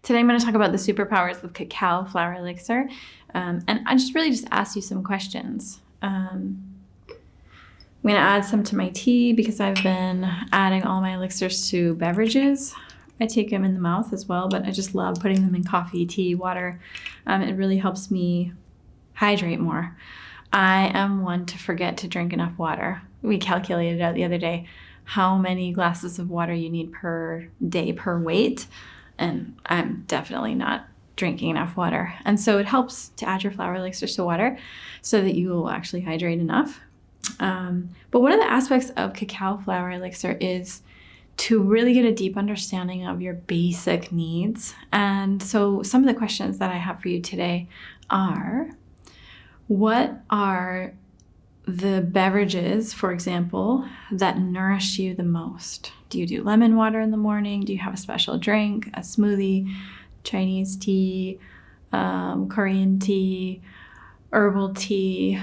Today I'm going to talk about the superpowers of cacao flower elixir, and I just ask you some questions. I'm going to add some to my tea because I've been adding all my elixirs to beverages. I take them in the mouth as well, but I just love putting them in coffee, tea, water. It really helps me hydrate more. I am one to forget to drink enough water. We calculated out the other day how many glasses of water you need per day per weight. And I'm definitely not drinking enough water. And so it helps to add your flower elixirs to water so that you will actually hydrate enough. But one of the aspects of cacao flower elixir is to really get a deep understanding of your basic needs. And so some of the questions that I have for you today are, what are the beverages, for example, that nourish you the most? Do you do lemon water in the morning? Do you have a special drink, a smoothie, Chinese tea, Korean tea, herbal tea,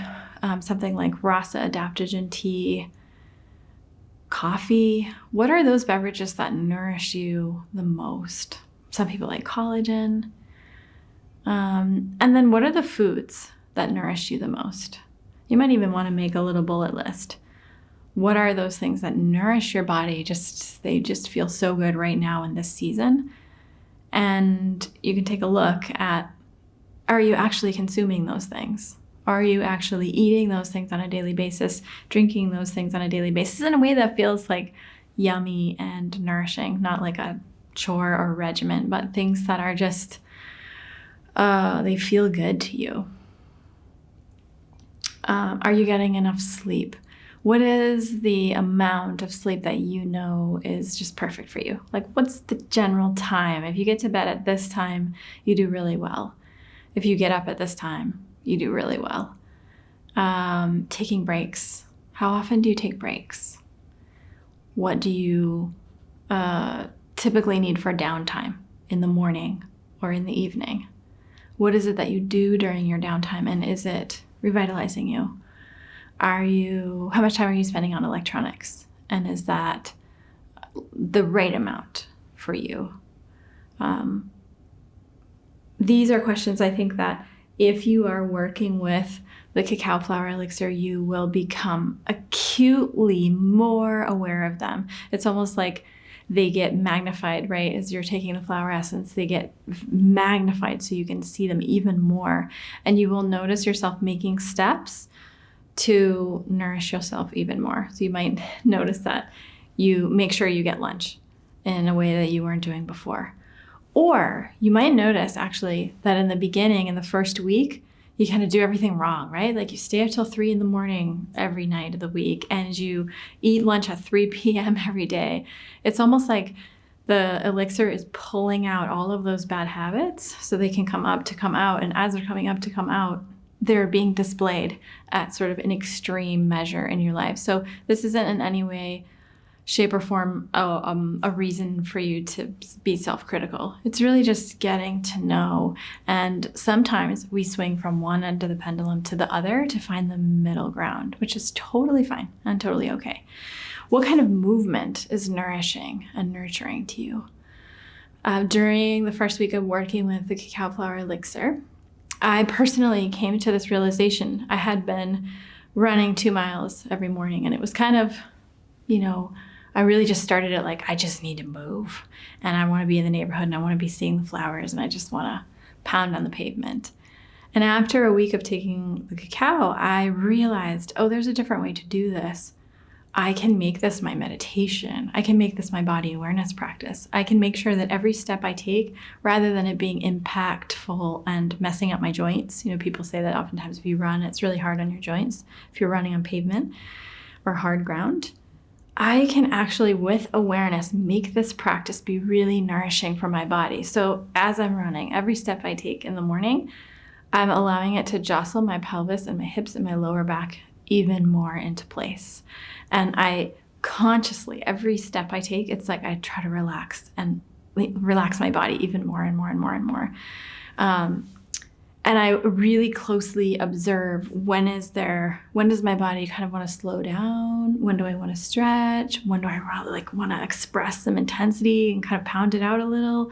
something like rasa adaptogen tea, coffee? What are those beverages that nourish you the most? Some people like collagen. And then what are the foods that nourish you the most? You might even want to make a little bullet list. What are those things that nourish your body? They just feel so good right now in this season. And you can take a look at, are you actually consuming those things? Are you actually eating those things on a daily basis, drinking those things on a daily basis in a way that feels like yummy and nourishing, not like a chore or regimen, but things that are just, they feel good to you? Are you getting enough sleep? What is the amount of sleep that you know is just perfect for you? Like, what's the general time? If you get to bed at this time, you do really well. If you get up at this time, you do really well. Taking breaks. How often do you take breaks? What do you typically need for downtime in the morning or in the evening? What is it that you do during your downtime, and is it revitalizing you? How much time are you spending on electronics? And is that the right amount for you? These are questions I think that if you are working with the cacao flower elixir, you will become acutely more aware of them. It's almost like they get magnified, right? As you're taking the flower essence, they get magnified so you can see them even more. And you will notice yourself making steps to nourish yourself even more. So you might notice that you make sure you get lunch in a way that you weren't doing before. Or you might notice actually that in the beginning, in the first week, you kind of do everything wrong, right? Like you stay up till 3 a.m. every night of the week and you eat lunch at 3 p.m. every day. It's almost like the elixir is pulling out all of those bad habits so they can come up to come out. And as they're coming up to come out, they're being displayed at sort of an extreme measure in your life. So this isn't in any way, shape, or form a reason for you to be self-critical. It's really just getting to know. And sometimes we swing from one end of the pendulum to the other to find the middle ground, which is totally fine and totally okay. What kind of movement is nourishing and nurturing to you? During the first week of working with the cacao flower elixir, I personally came to this realization. I had been running 2 miles every morning, and it was kind of, I really just started it like, I just need to move, and I want to be in the neighborhood, and I want to be seeing the flowers, and I just want to pound on the pavement. And after a week of taking the cacao, I realized, there's a different way to do this. I can make this my meditation. I can make this my body awareness practice. I can make sure that every step I take, rather than it being impactful and messing up my joints, people say that oftentimes if you run, it's really hard on your joints if you're running on pavement or hard ground. I can actually, with awareness, make this practice be really nourishing for my body. So as I'm running, every step I take in the morning, I'm allowing it to jostle my pelvis and my hips and my lower back even more into place. And I consciously, every step I take, it's like I try to relax my body even more and more and more and more. And I really closely observe when does my body kind of want to slow down? When do I want to stretch? When do I really want to express some intensity and kind of pound it out a little?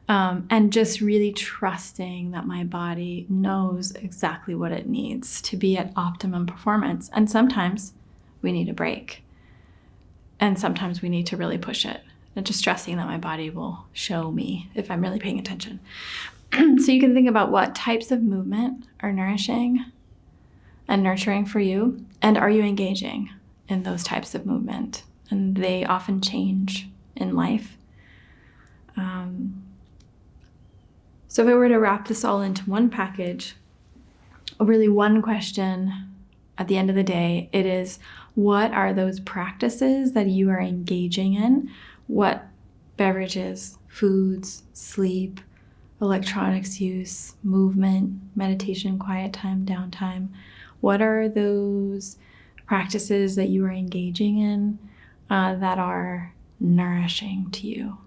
And just really trusting that my body knows exactly what it needs to be at optimum performance. And sometimes we need a break. And sometimes we need to really push it. And just trusting that my body will show me if I'm really paying attention. So you can think about what types of movement are nourishing and nurturing for you. And are you engaging in those types of movement? And they often change in life. So if I were to wrap this all into one package, really one question at the end of the day, it is, what are those practices that you are engaging in? What beverages, foods, sleep, electronics use, movement, meditation, quiet time, downtime? What are those practices that you are engaging in that are nourishing to you?